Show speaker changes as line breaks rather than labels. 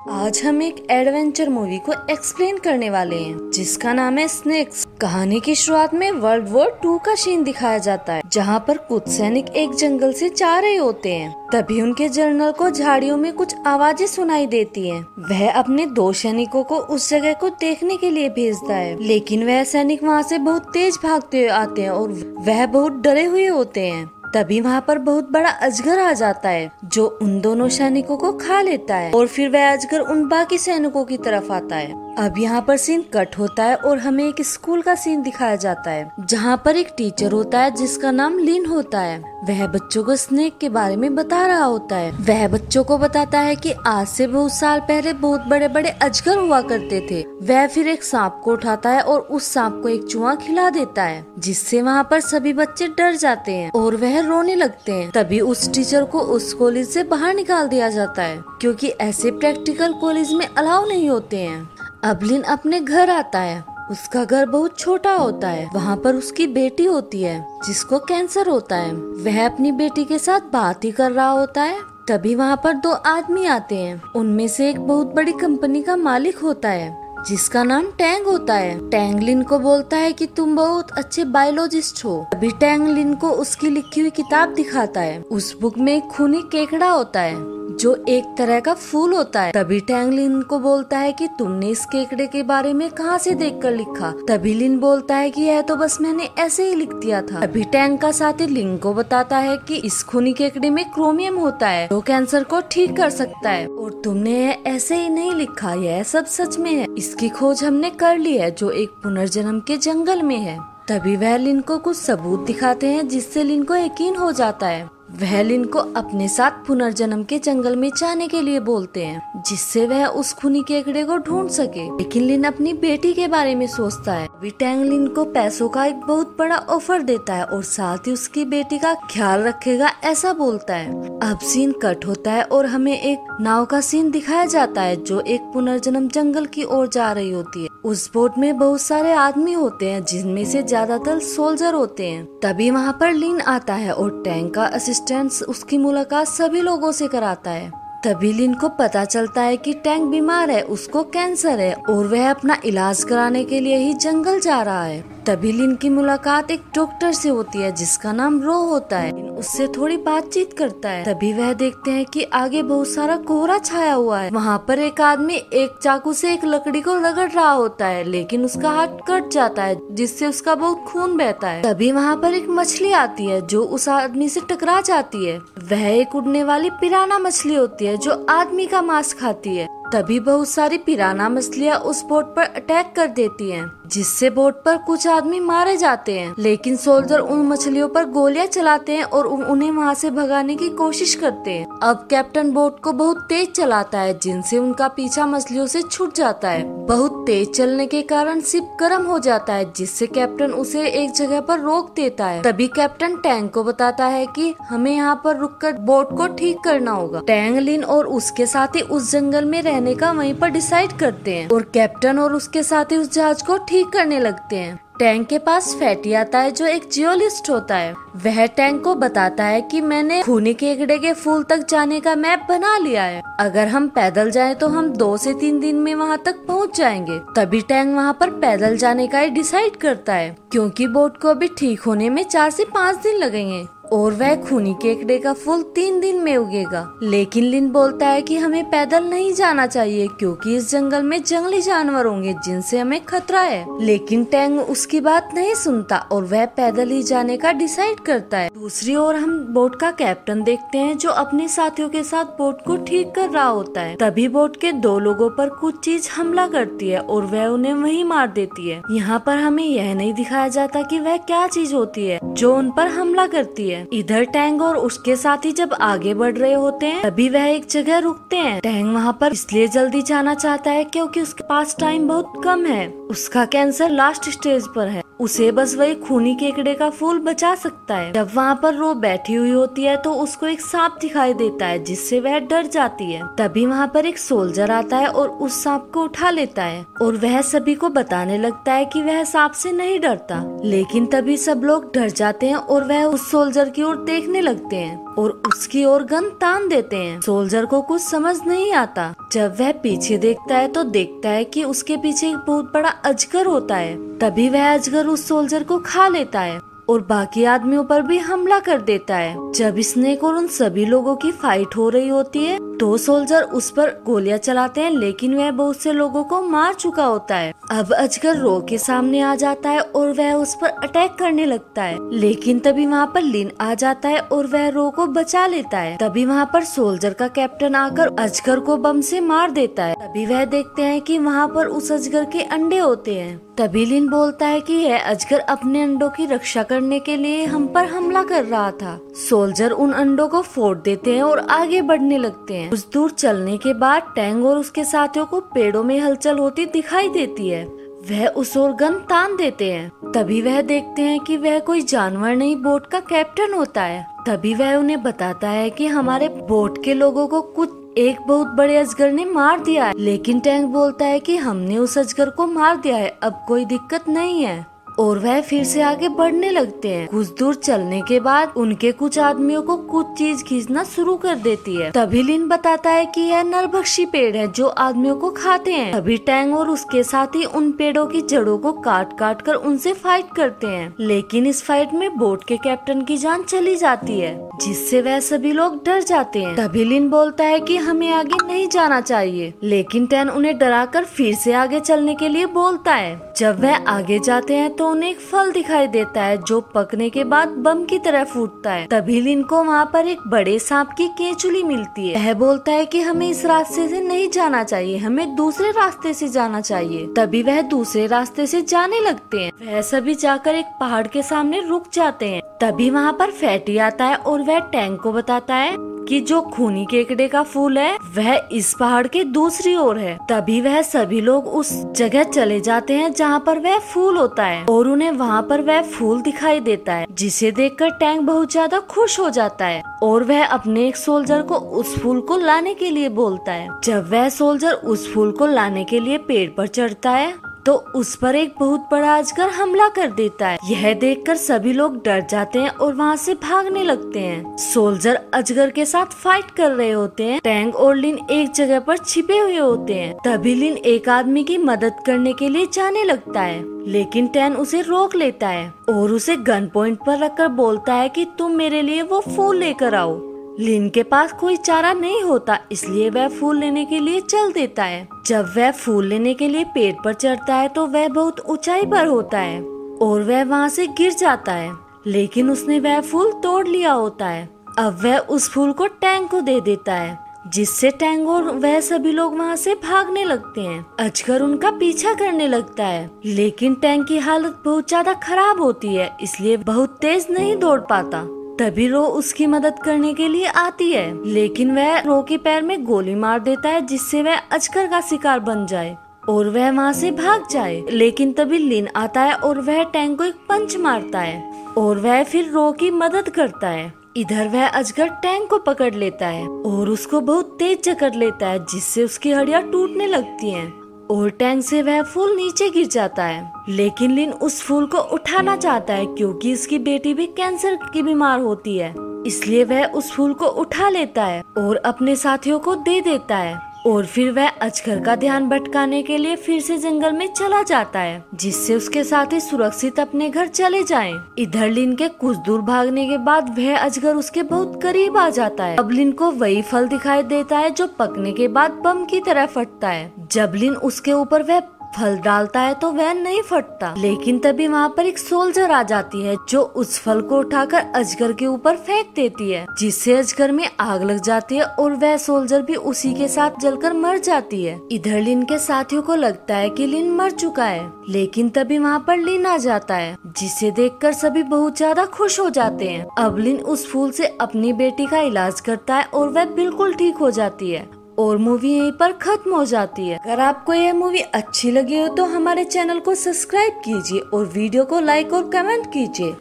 आज हम एक एडवेंचर मूवी को एक्सप्लेन करने वाले हैं जिसका नाम है स्नेक्स। कहानी की शुरुआत में वर्ल्ड वॉर 2 का सीन दिखाया जाता है जहां पर कुछ सैनिक एक जंगल से जा रहे होते हैं। तभी उनके जनरल को झाड़ियों में कुछ आवाजें सुनाई देती हैं। वह अपने 2 सैनिकों को उस जगह को देखने के लिए भेजता है, लेकिन वह सैनिक वहां से बहुत तेज भागते हुए आते हैं और वह बहुत डरे हुए होते हैं। तभी वहाँ पर बहुत बड़ा अजगर आ जाता है जो उन दोनों सैनिकों को खा लेता है और फिर वह अजगर उन बाकी सैनिकों की तरफ आता है। अब यहाँ पर सीन कट होता है और हमें एक स्कूल का सीन दिखाया जाता है जहाँ पर एक टीचर होता है जिसका नाम लिन होता है। वह बच्चों को स्नेक के बारे में बता रहा होता है। वह बच्चों को बताता है कि आज से बहुत साल पहले बहुत बड़े बड़े अजगर हुआ करते थे। वह फिर एक सांप को उठाता है और उस सांप को एक चूहा खिला देता है जिससे वहाँ पर सभी बच्चे डर जाते हैं और वह रोने लगते हैं। तभी उस टीचर को उस कॉलेज से बाहर निकाल दिया जाता है क्योंकि ऐसे प्रैक्टिकल कॉलेज में अलाउ नहीं होते हैं। अब लिन अपने घर आता है। उसका घर बहुत छोटा होता है। वहाँ पर उसकी बेटी होती है जिसको कैंसर होता है। वह अपनी बेटी के साथ बात ही कर रहा होता है। तभी वहाँ पर 2 आदमी आते हैं। उनमें से एक बहुत बड़ी कंपनी का मालिक होता है जिसका नाम टैंग होता है। टैंग लिन को बोलता है कि तुम बहुत अच्छे बायोलॉजिस्ट हो। अभी टैंग लिन को उसकी लिखी हुई किताब दिखाता है। उस बुक में एक खूनी केकड़ा होता है जो एक तरह का फूल होता है। तभी टैंग लिन को बोलता है कि तुमने इस केकड़े के बारे में कहाँ से देखकर लिखा। तभी लिन बोलता है कि यह तो बस मैंने ऐसे ही लिख दिया था। अभी टैंग का साथी लिन को बताता है कि इस खूनी केकड़े में क्रोमियम होता है जो कैंसर को ठीक कर सकता है और तुमने यह ऐसे ही नहीं लिखा, यह सब सच में है। इसकी खोज हमने कर ली है जो एक पुनर्जन्म के जंगल में है। तभी वह लिन को कुछ सबूत दिखाते हैं जिससे लिन को यकीन हो जाता है। वह लिन को अपने साथ पुनर्जन्म के जंगल में जाने के लिए बोलते हैं जिससे वह उस खूनी केकड़े को ढूंढ सके। लेकिन लिन अपनी बेटी के बारे में सोचता है। अभी टैंग लिन को पैसों का एक बहुत बड़ा ऑफर देता है और साथ ही उसकी बेटी का ख्याल रखेगा ऐसा बोलता है। अब सीन कट होता है और हमें एक नाव का सीन दिखाया जाता है जो एक पुनर्जन्म जंगल की ओर जा रही होती है। उस बोट में बहुत सारे आदमी होते हैं जिनमें से ज्यादातर सोल्जर होते हैं। तभी वहाँ पर लिन आता है और टैंग का असिस्टेंट उसकी मुलाकात सभी लोगों से कराता है। तभी लिन को पता चलता है कि टैंग बीमार है, उसको कैंसर है और वह अपना इलाज कराने के लिए ही जंगल जा रहा है। तभी लिन की मुलाकात एक डॉक्टर से होती है जिसका नाम रो होता है। लिन उससे थोड़ी बातचीत करता है। तभी वह देखते हैं कि आगे बहुत सारा कोहरा छाया हुआ है। वहाँ पर एक आदमी एक चाकू से एक लकड़ी को रगड़ रहा होता है लेकिन उसका हाथ कट जाता है जिससे उसका बहुत खून बहता है। तभी वहाँ पर एक मछली आती है जो उस आदमी से टकरा जाती है। वह एक उड़ने वाली पिराना मछली होती है जो आदमी का मांस खाती है। तभी बहुत सारी पिराना मछलियाँ उस बोट पर अटैक कर देती हैं जिससे बोट पर कुछ आदमी मारे जाते हैं। लेकिन सोल्जर उन मछलियों पर गोलियां चलाते हैं और उन्हें वहां से भगाने की कोशिश करते हैं। अब कैप्टन बोट को बहुत तेज चलाता है जिनसे उनका पीछा मछलियों से छूट जाता है। बहुत तेज चलने के कारण शिप गर्म हो जाता है जिससे कैप्टन उसे एक जगह पर रोक देता है। तभी कैप्टन टैंग को बताता है कि हमें यहाँ पर रुककर बोट को ठीक करना होगा। टैंग लिन और उसके साथी उस जंगल में रहने का वहीं पर डिसाइड करते हैं और कैप्टन और उसके साथी उस जहाज को ठीक करने लगते हैं। टैंक के पास फैटी आता है जो एक जियोलिस्ट होता है। वह टैंक को बताता है कि मैंने खूनी केकड़े के फूल तक जाने का मैप बना लिया है। अगर हम पैदल जाएं तो हम 2 से 3 दिन में वहां तक पहुंच जाएंगे। तभी टैंक वहां पर पैदल जाने का ही डिसाइड करता है क्योंकि बोट को अभी ठीक होने में 4 से 5 दिन लगेंगे और वह खूनी केकड़े का फूल 3 दिन में उगेगा। लेकिन लिन बोलता है कि हमें पैदल नहीं जाना चाहिए क्योंकि इस जंगल में जंगली जानवर होंगे जिनसे हमें खतरा है। लेकिन टैंग उसकी बात नहीं सुनता और वह पैदल ही जाने का डिसाइड करता है। दूसरी ओर हम बोट का कैप्टन देखते हैं जो अपने साथियों के साथ बोट को ठीक कर रहा होता है। तभी बोट के 2 लोगों पर कुछ चीज हमला करती है और वह उन्हें वहीं मार देती है। यहाँ पर हमें यह नहीं दिखाया जाता कि वह क्या चीज होती है जो उन पर हमला करती है। इधर टैंग और उसके साथी जब आगे बढ़ रहे होते हैं तभी वह एक जगह रुकते हैं। टैंग वहाँ पर इसलिए जल्दी जाना चाहता है क्योंकि उसके पास टाइम बहुत कम है। उसका कैंसर लास्ट स्टेज पर है। उसे बस वही खूनी केकड़े का फूल बचा सकता है। जब वहाँ पर रो बैठी हुई होती है तो उसको एक सांप दिखाई देता है जिससे वह डर जाती है। तभी वहाँ पर एक सोल्जर आता है और उस सांप को उठा लेता है और वह सभी को बताने लगता है कि वह सांप से नहीं डरता। लेकिन तभी सब लोग डर जाते हैं और वह उस सोल्जर की ओर देखने लगते हैं और उसकी ओर गन तान देते हैं। सोल्जर को कुछ समझ नहीं आता। जब वह पीछे देखता है तो देखता है कि उसके पीछे एक बहुत बड़ा अजगर होता है। तभी वह अजगर उस सोल्जर को खा लेता है और बाकी आदमियों पर भी हमला कर देता है। जब स्नेक और उन सभी लोगों की फाइट हो रही होती है तो सोल्जर उस पर गोलियां चलाते हैं, लेकिन वह बहुत से लोगों को मार चुका होता है। अब अजगर रो के सामने आ जाता है और वह उस पर अटैक करने लगता है, लेकिन तभी वहाँ पर लिन आ जाता है और वह रो को बचा लेता है। तभी वहाँ पर सोल्जर का कैप्टन आकर अजगर को बम से मार देता है। तभी वह देखते हैं कि वहाँ पर उस अजगर के अंडे होते हैं। तभी लिन बोलता है कि यह अजगर अपने अंडों की रक्षा करने के लिए हम पर हमला कर रहा था। सोल्जर उन अंडों को फोड़ देते हैं और आगे बढ़ने लगते हैं। कुछ दूर चलने के बाद टैंग और उसके साथियों को पेड़ों में हलचल होती दिखाई देती है। वह उस ओर गन तान देते हैं। तभी वह देखते हैं कि वह कोई जानवर नहीं, बोट का कैप्टन होता है। तभी वह उन्हें बताता है कि हमारे बोट के लोगों को एक बहुत बड़े अजगर ने मार दिया है, लेकिन टैंक बोलता है कि हमने उस अजगर को मार दिया है, अब कोई दिक्कत नहीं है। और वह फिर से आगे बढ़ने लगते हैं। कुछ दूर चलने के बाद उनके कुछ आदमियों को कुछ चीज खींचना शुरू कर देती है। तभी लिन बताता है कि यह नरभक्षी पेड़ है जो आदमियों को खाते हैं। तभी टैंग और उसके साथी उन पेड़ों की जड़ों को काट काट कर उनसे फाइट करते हैं, लेकिन इस फाइट में बोट के कैप्टन की जान चली जाती है, जिससे वह सभी लोग डर जाते हैं। तभी लिन बोलता है कि हमें आगे नहीं जाना चाहिए, लेकिन टैन उन्हें डराकर फिर से आगे चलने के लिए बोलता है। जब वह आगे जाते हैं तो उन्हें एक फल दिखाई देता है जो पकने के बाद बम की तरह फूटता है। तभी लिन को वहाँ पर एक बड़े सांप की केंचुली मिलती है। वह बोलता है कि हमें इस रास्ते से नहीं जाना चाहिए, हमें दूसरे रास्ते से जाना चाहिए। तभी वह दूसरे रास्ते से जाने लगते हैं। वह सभी जाकर एक पहाड़ के सामने रुक जाते हैं। तभी वहाँ पर फैटी आता है और वह टैंक को बताता है कि जो खूनी केकड़े का फूल है वह इस पहाड़ के दूसरी ओर है। तभी वह सभी लोग उस जगह चले जाते हैं जहाँ पर वह फूल होता है और उन्हें वहाँ पर वह फूल दिखाई देता है, जिसे देखकर टैंक बहुत ज्यादा खुश हो जाता है और वह अपने एक सोल्जर को उस फूल को लाने के लिए बोलता है। जब वह सोल्जर उस फूल को लाने के लिए पेड़ पर चढ़ता है तो उस पर एक बहुत बड़ा अजगर हमला कर देता है। यह देखकर सभी लोग डर जाते हैं और वहाँ से भागने लगते हैं। सोल्जर अजगर के साथ फाइट कर रहे होते हैं। टैंग और लिन एक जगह पर छिपे हुए होते हैं। तभी लिन एक आदमी की मदद करने के लिए जाने लगता है, लेकिन टैन उसे रोक लेता है और उसे गन पॉइंट पर रखकर बोलता है कि तुम मेरे लिए वो फूल लेकर आओ। लिन के पास कोई चारा नहीं होता, इसलिए वह फूल लेने के लिए चल देता है। जब वह फूल लेने के लिए पेड़ पर चढ़ता है तो वह बहुत ऊंचाई पर होता है और वह वहाँ से गिर जाता है, लेकिन उसने वह फूल तोड़ लिया होता है। अब वह उस फूल को टैंक को दे देता है, जिससे टैंक और वह सभी लोग वहाँ से भागने लगते हैं। अजगर उनका पीछा करने लगता है, लेकिन टैंक की हालत बहुत ज्यादा खराब होती है, इसलिए बहुत तेज नहीं दौड़ पाता। तभी रो उसकी मदद करने के लिए आती है, लेकिन वह रो के पैर में गोली मार देता है, जिससे वह अजगर का शिकार बन जाए और वह वहाँ से भाग जाए। लेकिन तभी लिन आता है और वह टैंक को एक पंच मारता है और वह फिर रो की मदद करता है। इधर वह अजगर टैंक को पकड़ लेता है और उसको बहुत तेज जकड़ लेता है, जिससे उसकी हड्डियां टूटने लगती हैं और टैंक से वह फूल नीचे गिर जाता है। लेकिन लिन उस फूल को उठाना चाहता है क्योंकि उसकी बेटी भी कैंसर की बीमार होती है, इसलिए वह उस फूल को उठा लेता है और अपने साथियों को दे देता है और फिर वह अजगर का ध्यान भटकाने के लिए फिर से जंगल में चला जाता है, जिससे उसके साथी सुरक्षित अपने घर चले जाएं। इधर लिन के कुछ दूर भागने के बाद वह अजगर उसके बहुत करीब आ जाता है। अब लिन को वही फल दिखाई देता है जो पकने के बाद बम की तरह फटता है। जब लिन उसके ऊपर वह फल डालता है तो वह नहीं फटता, लेकिन तभी वहाँ पर एक सोल्जर आ जाती है जो उस फल को उठाकर अजगर के ऊपर फेंक देती है, जिससे अजगर में आग लग जाती है और वह सोल्जर भी उसी के साथ जलकर मर जाती है। इधर लिन के साथियों को लगता है कि लिन मर चुका है, लेकिन तभी वहाँ पर लिन आ जाता है, जिसे देखकर सभी बहुत ज्यादा खुश हो जाते हैं। अब लिन उस फूल से अपनी बेटी का इलाज करता है और वह बिल्कुल ठीक हो जाती है और मूवी यहीं पर खत्म हो जाती है। अगर आपको यह मूवी अच्छी लगी हो तो हमारे चैनल को सब्सक्राइब कीजिए और वीडियो को लाइक और कमेंट कीजिए।